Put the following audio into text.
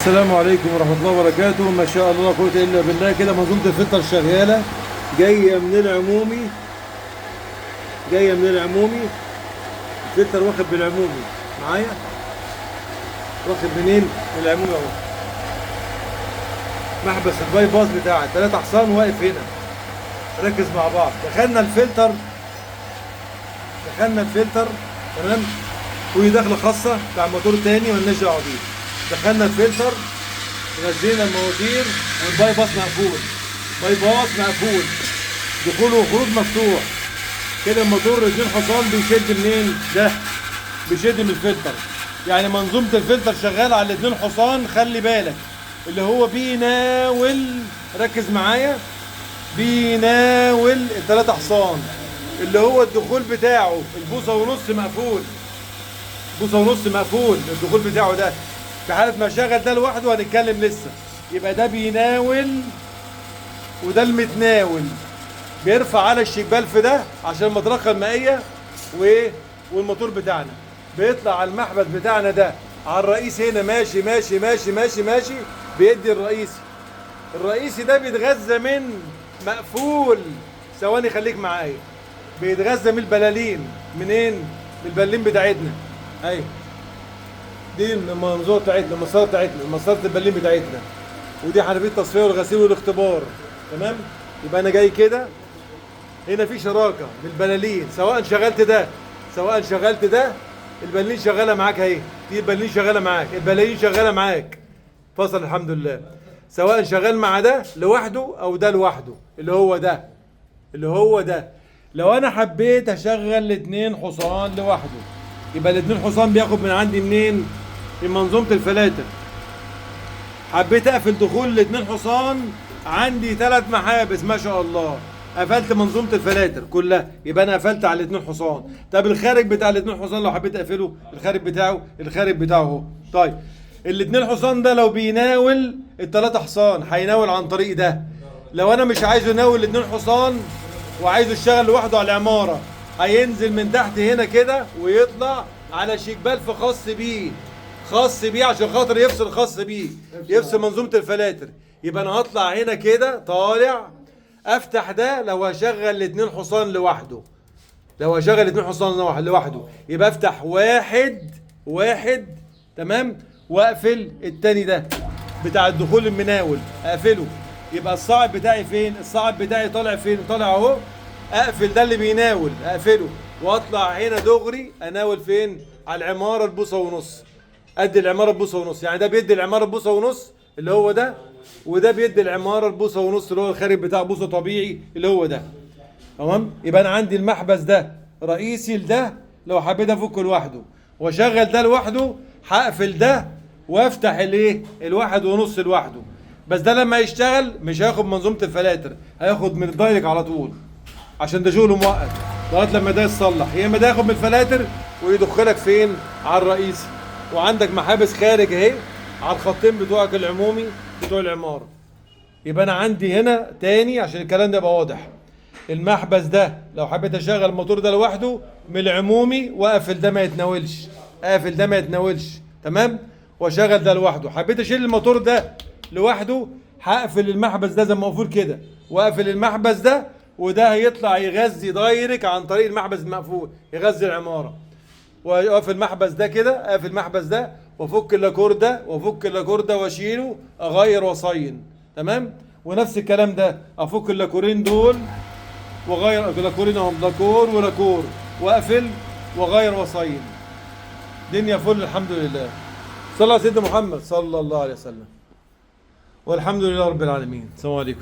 السلام عليكم ورحمة الله وبركاته. ما شاء الله لا قوة إلا بالله. كده منظومة الفلتر شغالة، جاية من العمومي، جاية من العمومي. الفلتر واخد بالعمومي معايا، واخد منين؟ من العمومي اهو. محبس الباي باس بتاع 3 حصان واقف هنا. ركز مع بعض. دخلنا الفلتر تمام، ودي دخلة خاصة بتاع موتور تاني مالناش دعوة بيه. دخلنا الفلتر، غزينا المواتير، والباي باس مقفول. باي باس مقفول، دخول وخروج مفتوح. كده الموتور 2 حصان بيشد منين؟ ده بيشد من الفلتر. يعني منظومة الفلتر شغالة على 2 حصان. خلي بالك اللي هو بيناول، ركز معايا، بيناول 3 حصان. اللي هو الدخول بتاعه البوصة ونص مقفول، بوصة ونص مقفول الدخول بتاعه ده. في حالة ما شغل ده لوحده هنتكلم لسه. يبقى ده بيناول وده المتناول. بيرفع على الشيك في ده عشان المطرقة المائية والموتور بتاعنا بيطلع على المحبس بتاعنا ده على الرئيس هنا. ماشي ماشي ماشي ماشي ماشي، بيدي الرئيسي ده بيتغذى من مقفول. ثواني خليك معايا. بيتغذى من البلالين. منين؟ من البلالين بتاعتنا. ايوه دي المنظومه بتاعتنا، المسطره بتاعتنا، مسطره البلالين بتاعتنا. ودي حنفيه التصفيه والغسيل والاختبار. تمام؟ يبقى انا جاي كده، هنا في شراكه بالبلالين. سواء شغلت ده البلالين شغاله معاك اهي. دي البلالين شغاله معاك، البلالين شغاله معاك. فصل الحمد لله. سواء شغال مع ده لوحده او ده لوحده، اللي هو ده. لو انا حبيت اشغل 2 حصان لوحده، يبقى ال2 حصان بياخد من عندي منين؟ من منظومه الفلاتر. حبيت اقفل دخول ال2 حصان، عندي 3 محابس ما شاء الله. قفلت منظومه الفلاتر كلها، يبقى انا قفلت على ال2 حصان. طب الخارج بتاع ال2 حصان لو حبيت اقفله، الخارج بتاعه اهو. طيب ال2 حصان ده لو بيناول ال3 حصان هيناول عن طريق ده. لو انا مش عايزه يناول ال2 حصان وعايزه يشتغل لوحده على العماره، هينزل من تحت هنا كده ويطلع على شيك بلف خاص بيه عشان خاطر يفصل يفصل منظومه الفلاتر. يبقى انا هطلع هنا كده طالع، افتح ده لو هشغل 2 حصان لوحده. يبقى افتح واحد تمام، واقفل التاني ده بتاع الدخول المناول، اقفله. يبقى الصاعد بتاعي فين؟ الصاعد بتاعي طالع فين؟ طالع اهو. اقفل ده اللي بيناول، اقفله واطلع هنا دغري اناول فين؟ على العماره البوصه ونص. ادي العماره البوصه ونص. يعني ده بيدي العماره البوصه ونص اللي هو ده، وده بيدي العماره البوصه ونص اللي هو الخارج بتاع بوصه طبيعي اللي هو ده. تمام؟ يبقى انا عندي المحبس ده رئيسي لده. لو حبيت افكه لوحده واشغل ده لوحده، هقفل ده وافتح الواحد ونص لوحده. بس ده لما يشتغل مش هياخد منظومه الفلاتر، هياخد من الدايركت على طول، عشان ده شغله موقت لغايه لما ده يتصلح. يا اما ده ياخد من الفلاتر ويدخلك فين؟ على الرئيسي. وعندك محابس خارج اهي على الخطين بتوعك العمومي بتوع العماره. يبقى انا عندي هنا تاني عشان الكلام ده يبقى واضح. المحبس ده لو حبيت اشغل الموتور ده لوحده من العمومي واقفل ده ما يتناولش، تمام، واشغل ده لوحده. حبيت اشيل الموتور ده لوحده، هقفل المحبس ده زي ما مقفول كده، واقفل المحبس ده، وده هيطلع يغذي دايركت عن طريق المحبس المقفول، يغذي العماره. واقفل المحبس ده كده، اقفل المحبس ده وافك اللاكور ده واشيله، اغير واصين. تمام؟ ونفس الكلام ده افك اللاكورين دول واغير لاكورين اهم، لاكور واقفل واغير واصين. دنيا فل الحمد لله. صلى على سيدنا محمد صلى الله عليه وسلم. والحمد لله رب العالمين. السلام عليكم.